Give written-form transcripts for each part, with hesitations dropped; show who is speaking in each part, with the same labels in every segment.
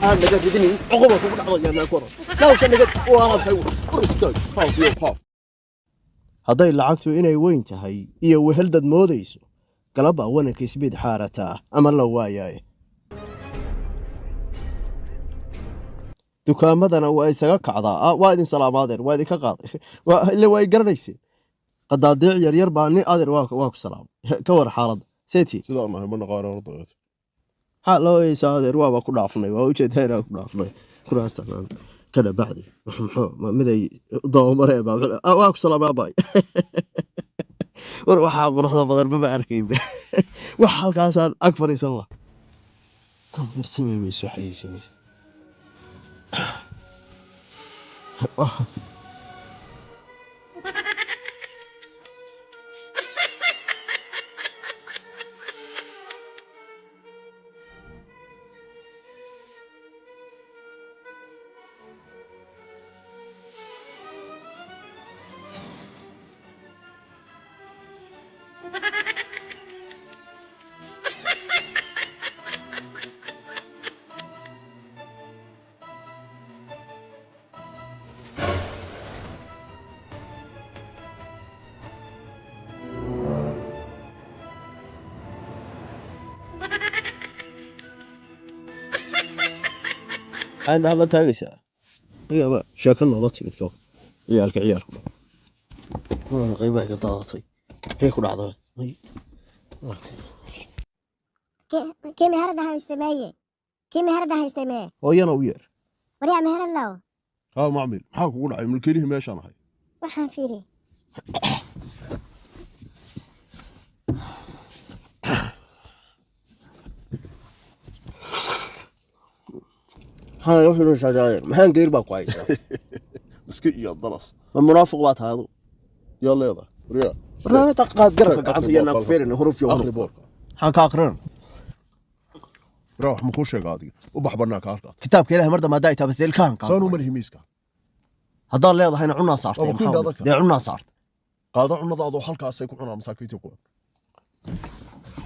Speaker 1: أنا قد يدني عقبة كل عضو يا كورة لا وش أنا قد وأنا بحيو استاج هاف يو هاف هذا اللي عقته إني وين تهي إيه وهلدد موديسو قلبها وانا كيسبيد حارته أما الله واياي dukamadana waa isaga kacdaa waa idin salaamaadeer waa idin ka qaaday illa way garanaysi qadaadiic yar yar baa ni adeer waa ku salaam ka war xaaladda seeti
Speaker 2: sidoo ma ma naqaan ordayad
Speaker 1: ha loo eeysa adeer waa ku dhaafnay waa u jeedayna ku dhaafnay kuraastaan kada bacdi muxuu miday doomare baa waa ku salaamaa baay war waxa quruxda badan ma arkay waxa halkaas aan ag fariisan la tamirtimi way soo xayisiinaysa أنا هذا تاجس هي بقى شكلنا لطيف كده عيالك عيالك أنا غيبة قطعتي هيك ولعضة هي
Speaker 3: كم هردها استماية كم هردها استماية
Speaker 1: ويانا وير
Speaker 3: وريع مهر الله
Speaker 2: ها ما عمل maxaa kugu dhacay mulkiilihi meeshaan ahay
Speaker 3: waxaan fiiri
Speaker 1: ها يوحنا شجاير ما هنقير بقى كويس
Speaker 2: iska iyo dalas
Speaker 1: المنافق بات هذا
Speaker 2: yalla yada wariya
Speaker 1: لا تقاد قرب قعدت يانا كفيرن هروف يوم
Speaker 2: akhri boorka
Speaker 1: حان كاقرن
Speaker 2: راح ma ku sheega adiga u bax banaanka halkaas
Speaker 1: كتاب كله مرده ما دايته بس الكان
Speaker 2: saan u malhi miiska
Speaker 1: هذا اللي هنا عنا صارت دي عنا صارت
Speaker 2: qaado cunadaadu halkaas ay ku cunaa masaakiinta ku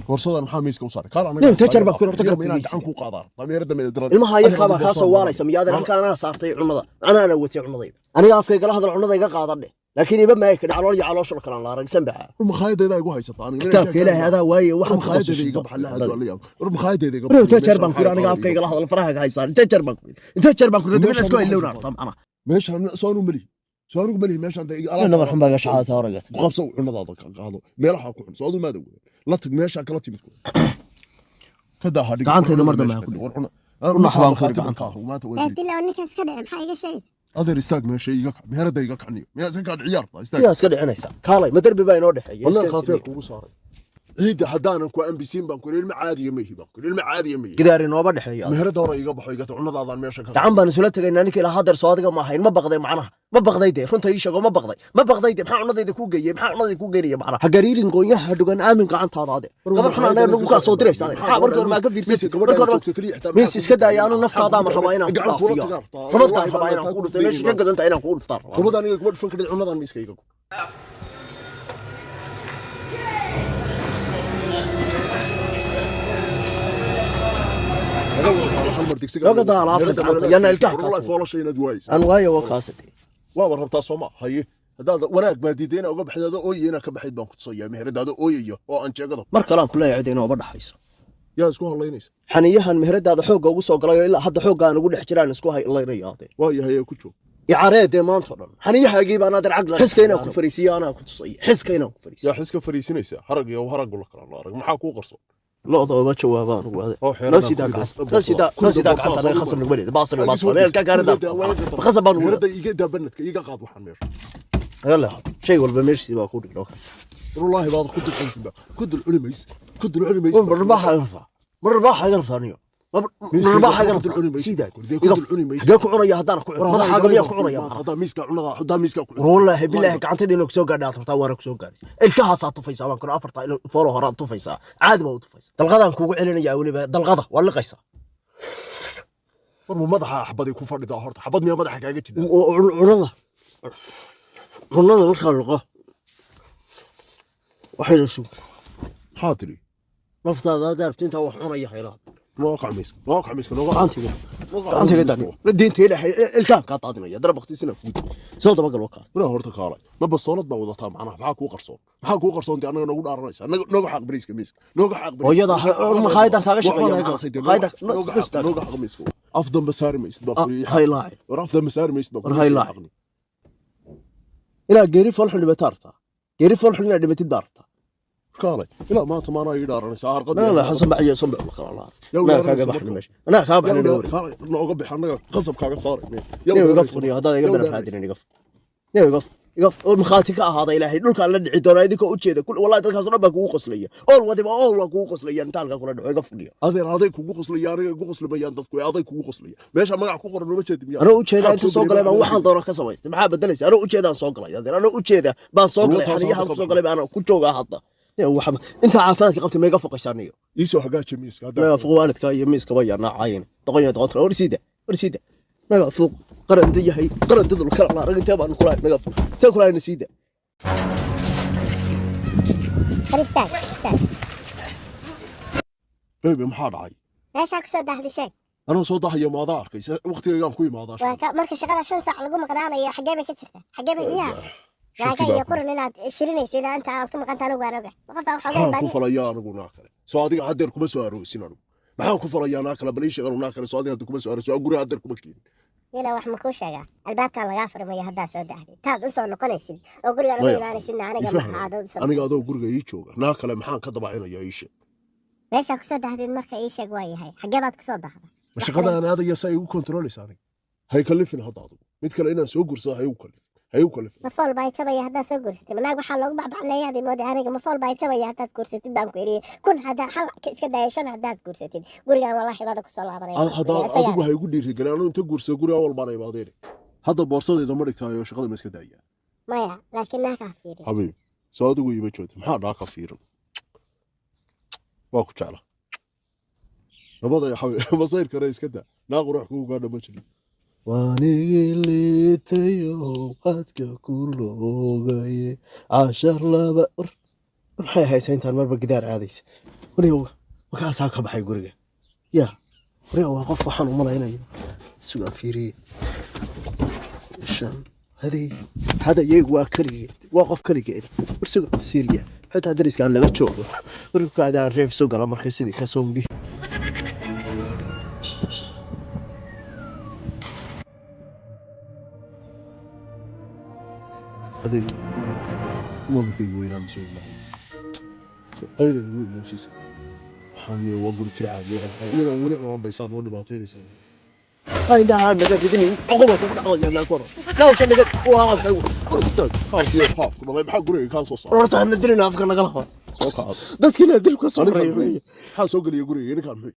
Speaker 2: warsadan maxaa miiska u saaray kaal
Speaker 1: nin tajarba ku horta garab
Speaker 2: inaan gacan ku qaadaan dameerada meel dirada
Speaker 1: ilmaha yarka ka soo waalaysa miyaadar halkaan ana saartay cunada ana watay cunadayda aniga afkayga la hadal cunadayga qaadane laakiin iba ma ay ka dhaclo iyo caloosho kala la aragsan baa
Speaker 2: makhaayadayda igu haysata aniga
Speaker 1: kitaabka ilaahay hada waaye waxa
Speaker 2: makhaayadayda iga baxay la hadal liya makhaayadayda iga
Speaker 1: baxay tajarban ku aniga afkayga la hadal faraha ka haysan tajarban ku dib la isku ilowna tamana
Speaker 2: meeshan soo nu mali soo nu mali meeshan
Speaker 1: أنا مرحبا بقى شحال سارقت
Speaker 2: qabso cunadaada qaado meelaha ku cun soo maada la tag meesha kala timid ku kada hadhiga
Speaker 1: gacantayda marda ma ku war cuna xabaan ku gacanta
Speaker 2: maanta
Speaker 3: ee dila ninka iska dhacay maxaa iga sheegay
Speaker 2: adeer istaag meesha iga meherada iga kacniyo meesha ka ciyaarta istaag
Speaker 1: yaa iska dhicinaysa kaalay ma darbi baa inoo dhaxeeyay
Speaker 2: iska kafee kugu saaray ciid hadaanan ku ambisiin baan ku ilma caadiya ma hiba ku ilma caadiya ma
Speaker 1: gidaar inooba dhaxeeya
Speaker 2: meherada hore iga baxo iga cunadaadan meesha ka
Speaker 1: gacan baan isula tagaynaa ninkii la hadar soo adiga ma ahayn ma baqday macnaha ma baqday de runta ii sheego ma baqday maxaa cunadayda ku geeyay maxaa cunadayda ku geeyay macnaha hagariirin gooyaha dhugan aamin gacantaada ade gabar xuna anaga nagu ka soo diraysaa maxaa markii hore ma ka fiirsan mis iska daaya anu naftaada ma rabaa inaan ku dhaafiyo rabada rabaa inaan ku dhufto meesha ka gadanta inaan ku dhuftaan
Speaker 2: rabada aniga ku dhufan kadib cunadan miiska iga
Speaker 1: لو قضى على عطلك يانا الكهك
Speaker 2: والله فولا شيء ندوايس
Speaker 1: أنا وايا وكاستي
Speaker 2: waa rabtaa Soomaa haye hadaad wanaag baadideena uga baxdado ooyina ka baxid baan ku tusaya meheradaada ooyayo oo aan jeegado
Speaker 1: mar kale aan ku leeyahay inuu uba dhaxayso
Speaker 2: yaa isku halaynaysa
Speaker 1: xaniyahan meheradaada xoog ugu soo galay ilaa hadda xoog aan ugu dhex jiraan isku halaynayo
Speaker 2: waa yahay ku joog
Speaker 1: icareede maanta dhan xaniyahaagii baan aad racag la xiskayna ku fariisiyo ana ku tusay xiskayna ku fariisiyo
Speaker 2: yaa xiska fariisinaysa harag iyo harag la kala arag maxaa ku qarso
Speaker 1: لوضع وجوابان وهذا نسيداك عطنا خصم الولد باصل باصل كان خصم بان
Speaker 2: هردا يقدا بنتك يقا قاد waxan meesha
Speaker 1: يلا شيء والبا ميرسي با كودك دوك
Speaker 2: والله بعض كد العلميس
Speaker 1: مرباح يرفع مرباح يرفع سيدات يقف عنيا هدانا كعن مدح قبيا كعنيا
Speaker 2: هدا ميسكا عندا هدا ميسكا
Speaker 1: والله بالله قعنتدي انك سو غادha afarta waan ku soo gaadis ilkaha saa tufaysa waan kuna afarta ilo foolo horaan tufaysa caadi ma u tufaysa dalqadan kugu celinaya waliba dalqada waa liqaysa
Speaker 2: war madaxa xabadi ku fadhida horta xabad miya madaxa kaaga jida
Speaker 1: cunada marka liqo waxay soo
Speaker 2: xaatiri
Speaker 1: naftaada daartinta wax cunaya hayla
Speaker 2: نوقع ميسك نوقع ميسك
Speaker 1: أنت قدامي ردين تيلا الكان قاطعنا يا درب اختي سنة فوت صوت بقى الوقت
Speaker 2: ولا هورتا كالاي ما بصولت ما وضعتها معنا maxaa kuu qarsoon dee anaga nagu dhaaranaysa nooga xaq bariiska miiska nooga xaq
Speaker 1: hooyada ma khaydan kaaga shaqeeya khaydan
Speaker 2: nooga xaq miiska afdan basaari maysid baa ku
Speaker 1: hay laacay
Speaker 2: war afdan basaari maysid baa
Speaker 1: war hay laacay ila geeri folxun dhibataarta geeri folxun ila dhibatid daarta
Speaker 2: kaalay ila maanta maana ii dhaaranaysa arqad
Speaker 1: la xasan baciyo san baa kala laa la kaaga baxna meesha ana kaaga baxna dhoor
Speaker 2: kaalay nooga bix anaga qasab kaaga saaray
Speaker 1: yaa iga furiyo hada iga daraf hadin iga yaa iga مخاتك هذا إلهي دول كان لدي عدونا يديك أوجيده كل والله تلك صنبا كوو قصلية أول ودي أول كوو قصلية نتالك كل دعوة قفلية
Speaker 2: هذا كوو قصلية أنا كوو قصلية بيان تذكر هذا كوو قصلية ماشي ما قاعد كوو ما تشد مياه
Speaker 1: أنا أوجيده أنت سوق لي ما واحد دورك كسويت محاب الدنيس أنا أوجيده سوق لي أنا أوجيده بان سوق لي حاليا هم سوق لي أنا كل شوقة حاطة يا وحب أنت عافاك قلت ما يقفق الشانية
Speaker 2: يسوع حاجات شميس
Speaker 1: هذا فوالد كاي يميس كبير نعاين تغير تغطر ورسيده ما فوق قرن دي هي قرن تدل الكلام لا رجل تابع نقول نقف تاكل هاي نسيده
Speaker 3: استاذ
Speaker 2: بيبي محار عاي
Speaker 3: ليش هاك سود هذا الشيء
Speaker 2: أنا صوت هي ما ضاعك وقتي اليوم كوي ما ضاعش
Speaker 3: مركز شغال 5 ساعة لقوم قرانا يا حجابي كتشرته حجابي إياه لكن يقول لنا 20 إذا أنت عاوزكم قنت أنا وأنا وقف حجابي
Speaker 2: بعدين كفر أنا قلنا كله سعودي عدركم بس وارو سنانو ما كفر أنا كله بليش قالوا كله سعودي عدركم بس وارو سعودي عدركم أكيد
Speaker 3: يلا wax ma ku sheega albaabka laga furmay hadaa soo dhaxday taad u soo noqonaysid oo guriga la ilaalinaysid aniga ma caadad soo
Speaker 2: aniga adoo guriga ii jooga naa kale maxaan ka dabacinaya ii sheeg
Speaker 3: meesha ku soo dhaxday marka ii sheeg waa yahay xagee baad ku soo dhaxday
Speaker 2: shaqada aan aadaya say ugu controleysa aniga hay kalifin hadda adigu mid kale inaan soo gursado hay u kalifin
Speaker 3: ma fool bay jabaya hadaa soo gursatay manaag waxa loogu baxbacleeyahay mood aniga ma fool bay jabaya hadaa gursatid baan ku iriye kun hadaa hal iska daayashan hadaa gursatid guriga wallahi baad ku soo laabanay
Speaker 2: hadaa adigu hay ugu dhiirigelin anuu inta gursado guriga walbaan ay baadeen hadda boorsadeeda ma dhigtaayo shaqada ma iska daaya
Speaker 3: maya laakiin naa ka fiirin
Speaker 2: habiib soo adigu iba joogto maxaa dhaa ka fiirin waa ku jecla nabada ya habiib masayr kare iska daa naa qurux kugu gaadha ma jirin وانيليتيو هاتك كلوغاي عشر لابا waxay haysayntaan marba gidaar aadaysa wariyow markaasaa ka baxay guriga yaa wariyow waa qof waxaan u malaynayo sugan fiiriye shan hada yeegu waa kaligeed waa qof kaligeed warsugan siiriya xitaa dariskaan laga joogo warkaadaan reef soo gala markay sidii ka soo ngi هذه ممكن وين عم تسوي معي أين يقول نفسي حامي وأقول تعالى ولا ما بيصير ولا بعطيني سنة هاي ده هذا بدني عقبة تقول يا لا كورة لا وش اللي قلت وهذا خاف يا خاف والله بحق قري كان صوص رحت ندري نافك أنا قلها صوت هذا ده كنا ندري كسر حاسوق لي قري أنا كان